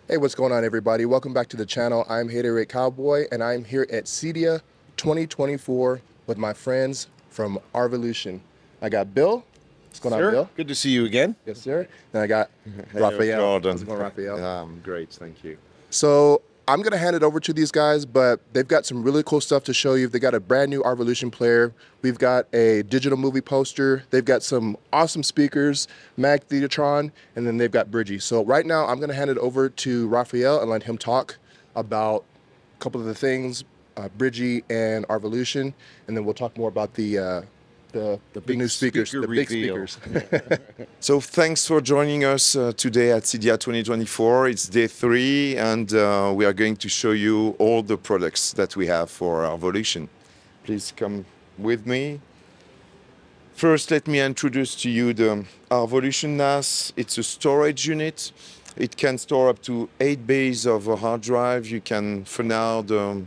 Hey, what's going on, everybody? Welcome back to the channel. I'm Hatoraid Cowboy, and I'm here at CEDIA 2024 with my friends from Arvolution. I got Bill. What's going on, Sir, Bill? good to see you again. Yes, sir. And I got Hey, Raphael. Jordan. How's it going, Raphael? Great, thank you. So I'm going to hand it over to these guys, but they've got some really cool stuff to show you. They got a brand new Arvolution player. We've got a digital movie poster. They've got some awesome speakers, Mag Theatron, and then they've got Bridgie. So right now I'm going to hand it over to Raphael and let him talk about a couple of the things, Bridgie and Arvolution, and then we'll talk more about the big new speakers, speaker the big reveal. speakers. So thanks for joining us today at CEDIA 2024. It's day 3 and we are going to show you all the products that we have for Arvolution. Please come with me. First, let me introduce to you the Arvolution NAS. It's a storage unit. It can store up to 8 bays of a hard drive. You can, for now, the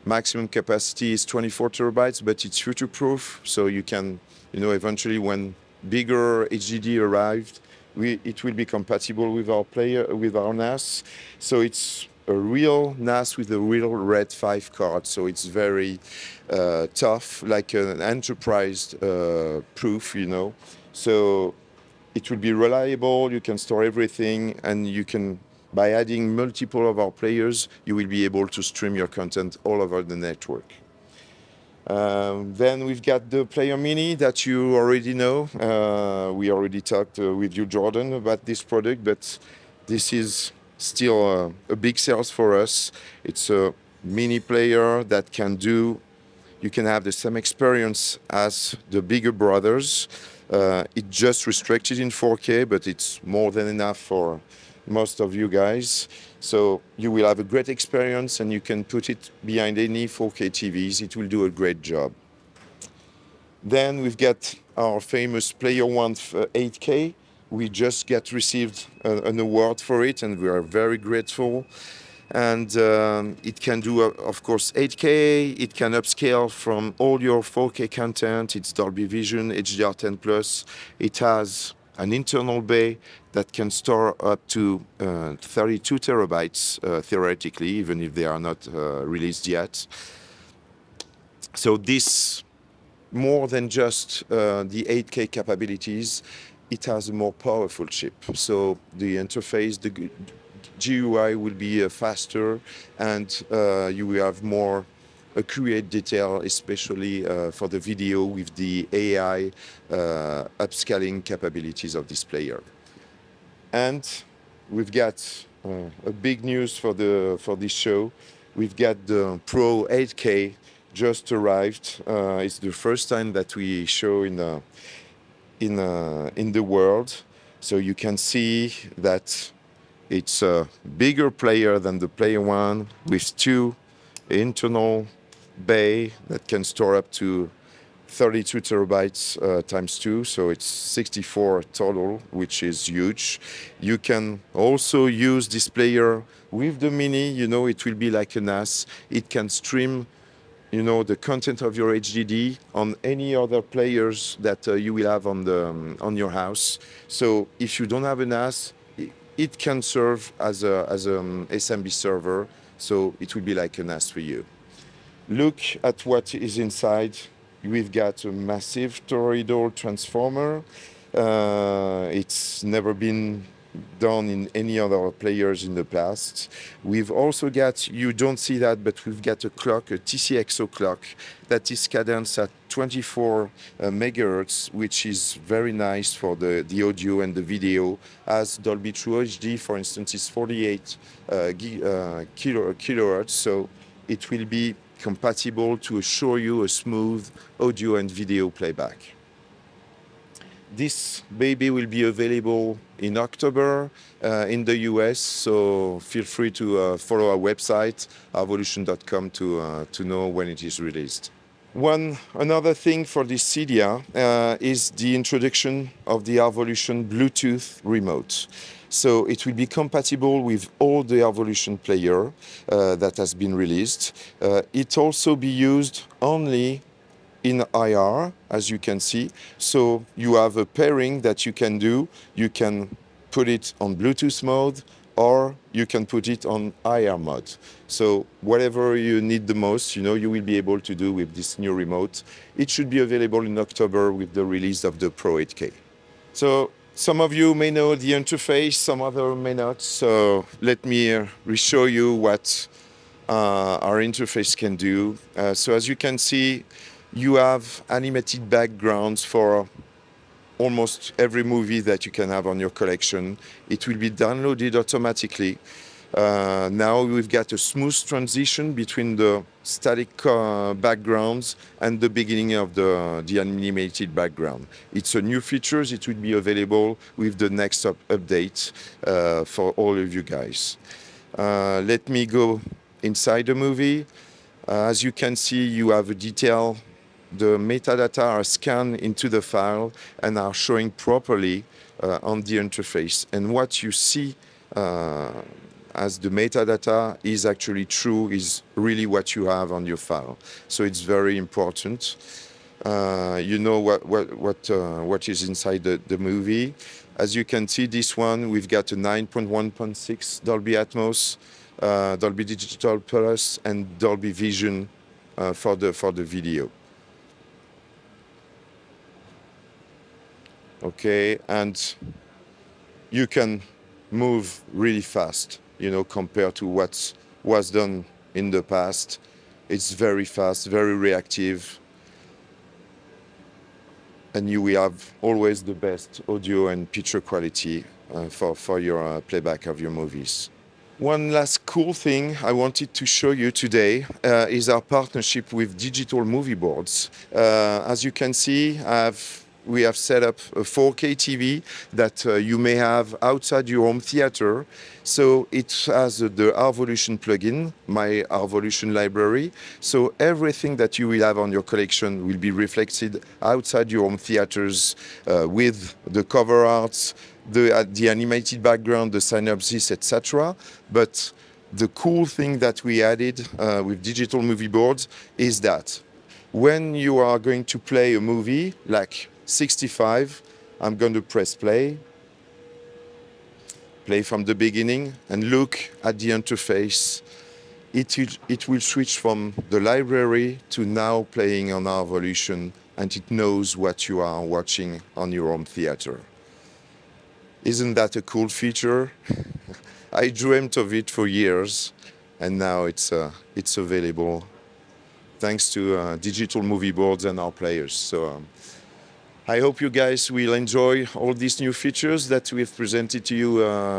maximum capacity is 24 terabytes, but it's future-proof, so you can, eventually when bigger HDD arrived, it will be compatible with our NAS. So it's a real NAS with a real RAID 5 card, so it's very tough, like an enterprise proof, So it will be reliable, you can store everything, and you can, by adding multiple of our players, you will be able to stream your content all over the network. Then we've got the Player Mini that you already know. We already talked with you, Jordan, about this product, but this is still a big sales for us. It's a mini player that you can have the same experience as the bigger brothers. It's just restricted in 4K, but it's more than enough for most of you guys. So you will have a great experience and you can put it behind any 4K TVs. It will do a great job. Then we've got our famous Player One 8K. We just received an award for it and we are very grateful. And it can do, of course, 8K. It can upscale from all your 4K content. It's Dolby Vision, HDR10+. It has an internal bay that can store up to 32 terabytes, theoretically, even if they are not released yet. So this, more than just the 8K capabilities, it has a more powerful chip. So the interface, the GUI will be faster, and you will have more accurate detail, especially for the video with the AI upscaling capabilities of this player. And we've got a big news for this show. We've got the Pro 8K just arrived. It's the first time that we show in the world, so you can see that it's a bigger player than the Player One with 2 internal bay that can store up to 32 terabytes times 2, so it's 64 total, which is huge. You can also use this player with the Mini. It will be like a NAS. It can stream, the content of your HDD on any other players that you will have on your house. So if you don't have a NAS, it can serve as a SMB server, so it will be like a NAS for you. Look at what is inside. We've got a massive toroidal transformer. It's never been done in any other players in the past. We've also got, you don't see that, but we've got a clock, a TCXO clock, that is cadenced at 24 megahertz, which is very nice for the audio and the video, as Dolby True HD, for instance, is 48 kilohertz, so it will be compatible to assure you a smooth audio and video playback. This baby will be available in October in the US, so feel free to follow our website, arvolution.com, to know when it is released. Another thing for this CEDIA is the introduction of the Arvolution Bluetooth remote. So it will be compatible with all the Arvolution player that has been released. It also be used only in IR, as you can see. So you have a pairing that you can do. You can put it on Bluetooth mode, or you can put it on IR mode. So whatever you need the most, you know, you will be able to do with this new remote. It should be available in October with the release of the Pro 8K. So some of you may know the interface, some other may not. So let me show you what our interface can do. So as you can see, you have animated backgrounds for almost every movie that you can have on your collection. It will be downloaded automatically. Now we've got a smooth transition between the static backgrounds and the beginning of the animated background. It's a new feature. It will be available with the next update for all of you guys. Let me go inside the movie. As you can see, you have a detail. The metadata are scanned into the file and are showing properly on the interface. And what you see as the metadata is actually true, is really what you have on your file. So it's very important. You know what is inside the movie. As you can see, this one, we've got a 9.1.6 Dolby Atmos, Dolby Digital Plus, and Dolby Vision for the video. Okay, and you can move really fast, you know, compared to what was done in the past. It's very fast, very reactive, and you will have always the best audio and picture quality for your playback of your movies. One last cool thing I wanted to show you today is our partnership with digital movie boards. As you can see, we have set up a 4K TV that you may have outside your home theater. So it has the Arvolution plugin, my Arvolution library. So everything that you will have on your collection will be reflected outside your home theaters with the cover arts, the animated background, the synopsis, etc. But the cool thing that we added with digital movie boards is that when you are going to play a movie like 65, I'm going to press play from the beginning, and look at the interface. It will switch from the library to now playing on Arvolution, and it knows what you are watching on your home theater. Isn't that a cool feature? I dreamt of it for years, and now it's available thanks to digital movie boards and our players. So I hope you guys will enjoy all these new features that we've presented to you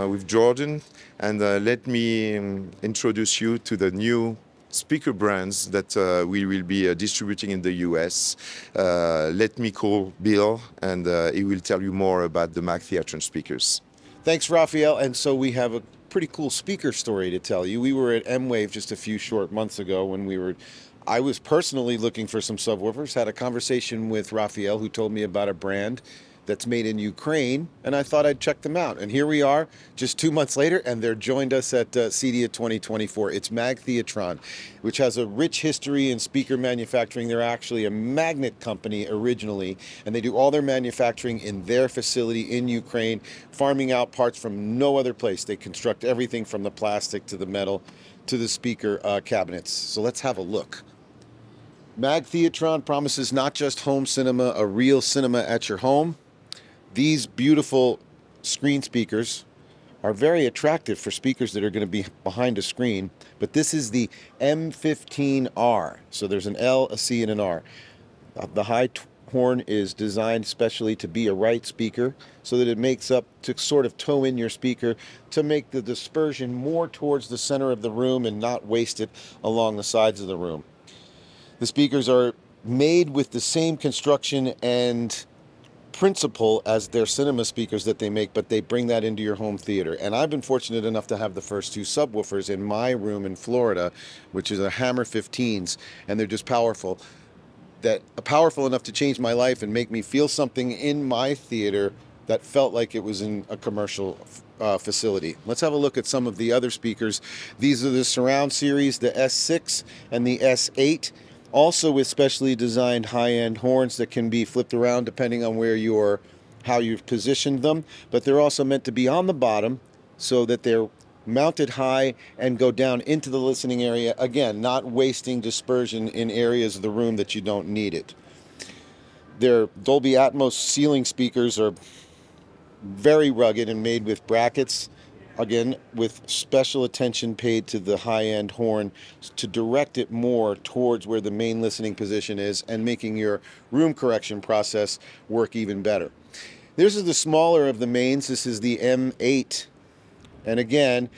with Jordan. And let me introduce you to the new speaker brands that we will be distributing in the US. Let me call Bill, and he will tell you more about the Mac Theatron speakers. Thanks, Raphael. And so we have a pretty cool speaker story to tell you. We were at M-Wave just a few short months ago when I was personally looking for some subwoofers, had a conversation with Raphael, who told me about a brand that's made in Ukraine, and I thought I'd check them out. And here we are, just 2 months later, and they're joined us at CEDIA 2024. It's Mag Theatron, which has a rich history in speaker manufacturing. They're actually a magnet company originally, and they do all their manufacturing in their facility in Ukraine, farming out parts from no other place. They construct everything from the plastic to the metal to the speaker cabinets. So let's have a look. Mag Theatron promises not just home cinema, a real cinema at your home. These beautiful screen speakers are very attractive for speakers that are going to be behind a screen, but this is the M15R. So there's an L, a C, and an R. The high horn is designed specially to be a right speaker so that it makes up to sort of toe in your speaker to make the dispersion more towards the center of the room and not waste it along the sides of the room. The speakers are made with the same construction and principle as their cinema speakers that they make, but they bring that into your home theater. And I've been fortunate enough to have the first two subwoofers in my room in Florida, which is a Hammer 15s, and they're just powerful. Powerful enough to change my life and make me feel something in my theater that felt like it was in a commercial facility. Let's have a look at some of the other speakers. These are the Surround series, the S6 and the S8. Also with specially designed high-end horns that can be flipped around depending on how you've positioned them, but they're also meant to be on the bottom so that they're mount it high, and go down into the listening area. Again, not wasting dispersion in areas of the room that you don't need it. Their Dolby Atmos ceiling speakers are very rugged and made with brackets, again, with special attention paid to the high-end horn to direct it more towards where the main listening position is and making your room correction process work even better. This is the smaller of the mains. This is the M8. And again,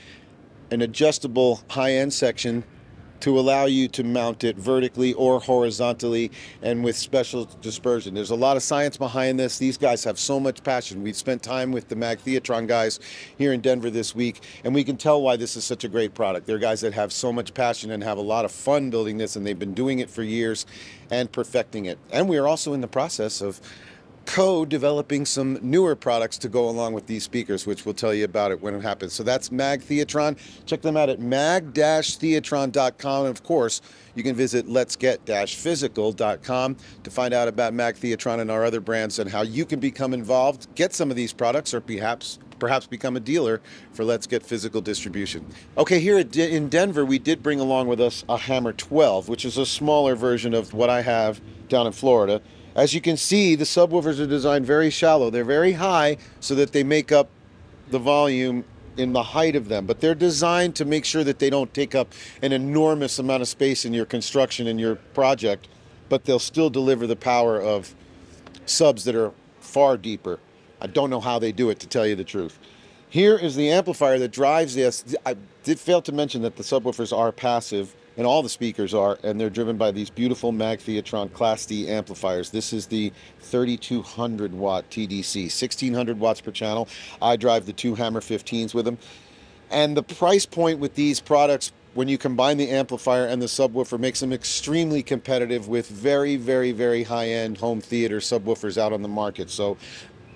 an adjustable high-end section to allow you to mount it vertically or horizontally and with special dispersion. There's a lot of science behind this. These guys have so much passion. We've spent time with the Mag Theatron guys here in Denver this week, and we can tell why this is such a great product. They're guys that have so much passion and have a lot of fun building this, and they've been doing it for years and perfecting it. And we are also in the process of co-developing some newer products to go along with these speakers, which we'll tell you about it when it happens. So that's Mag Theatron. Check them out at mag-theatron.com. And of course, you can visit letsget-physical.com to find out about Mag Theatron and our other brands and how you can become involved, get some of these products, or perhaps become a dealer for Let's Get Physical distribution. Okay, here in Denver, we did bring along with us a Hammer 12, which is a smaller version of what I have down in Florida. As you can see, the subwoofers are designed very shallow. They're very high so that they make up the volume in the height of them, but they're designed to make sure that they don't take up an enormous amount of space in your construction and your project, but they'll still deliver the power of subs that are far deeper. I don't know how they do it, to tell you the truth. Here is the amplifier that drives this. I did fail to mention that the subwoofers are passive, and all the speakers are, and they're driven by these beautiful Mag Theatron Class D amplifiers. This is the 3200 watt TDC, 1600 watts per channel. I drive the two Hammer 15s with them. And the price point with these products, when you combine the amplifier and the subwoofer, makes them extremely competitive with very, very, very high-end home theater subwoofers out on the market. So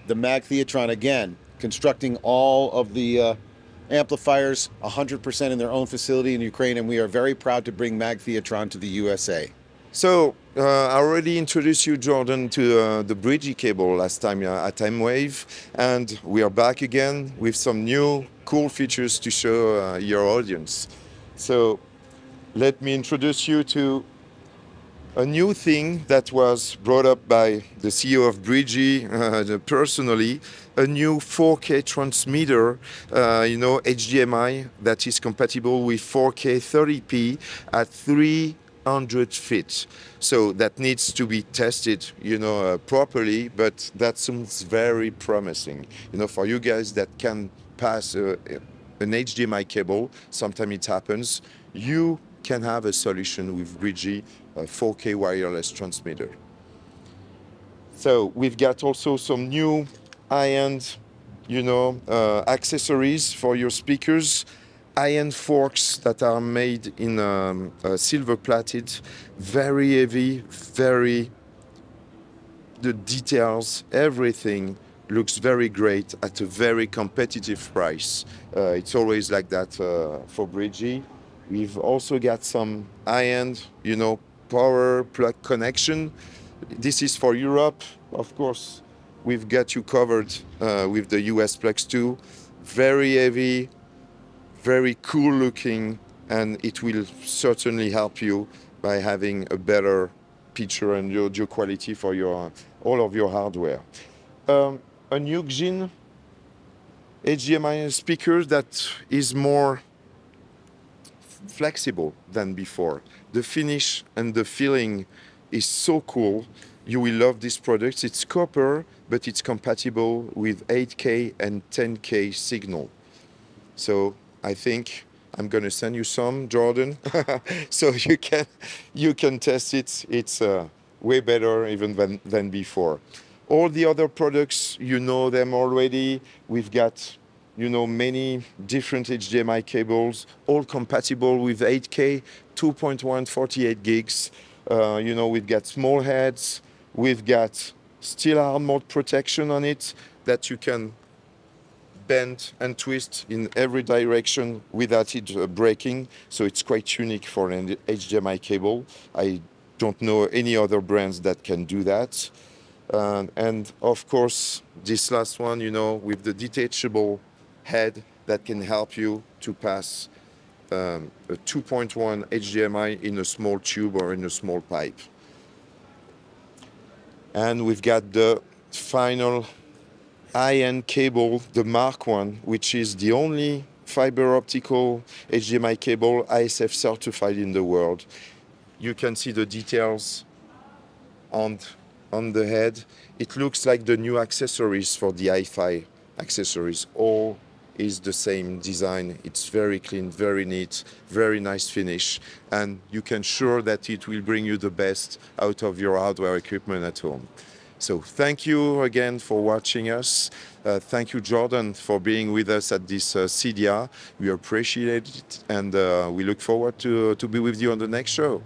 the Mag Theatron, again, constructing all of the amplifiers 100% in their own facility in Ukraine, and we are very proud to bring Mag Theatron to the USA. So I already introduced you, Jordan, to the Bridgie cable last time at M-Wave, and we are back again with some new cool features to show your audience. So let me introduce you to a new thing that was brought up by the CEO of Bridgie personally, a new 4K transmitter, HDMI, that is compatible with 4K 30p at 300 feet. So that needs to be tested, properly, but that seems very promising. For you guys that can pass an HDMI cable, sometimes it happens, you can have a solution with Bridgie, a 4K wireless transmitter. So we've got also some new high-end, accessories for your speakers, high-end forks that are made in silver plated, very heavy, the details, everything looks very great at a very competitive price. It's always like that for Bridgie. We've also got some high-end, power plug connection. This is for Europe, of course. We've got you covered with the US plugs too. Very heavy, very cool looking, and it will certainly help you by having a better picture and audio quality for all of your hardware. A new Xin HDMI speaker that is more flexible than before. The finish and the feeling is so cool. You will love this product. It's copper, but it's compatible with 8K and 10K signal. So I think I'm gonna send you some, Jordan, so you can test it. It's way better even than before. All the other products, you know them already. We've got many different HDMI cables, all compatible with 8K, 2.1, 48 gigs. We've got small heads. We've got steel armored protection on it that you can bend and twist in every direction without it breaking. So it's quite unique for an HDMI cable. I don't know any other brands that can do that. And of course, this last one, with the detachable head that can help you to pass a 2.1 HDMI in a small tube or in a small pipe. And we've got the final high-end cable, the Mark I, which is the only fiber optical HDMI cable ISF certified in the world. You can see the details on the head. It looks like the new accessories for the hi-fi accessories. All is the same design. It's very clean, very neat, very nice finish, and you can sure that it will bring you the best out of your hardware equipment at home. So thank you again for watching us. Thank you, Jordan, for being with us at this CEDIA. We appreciate it, and we look forward to be with you on the next show.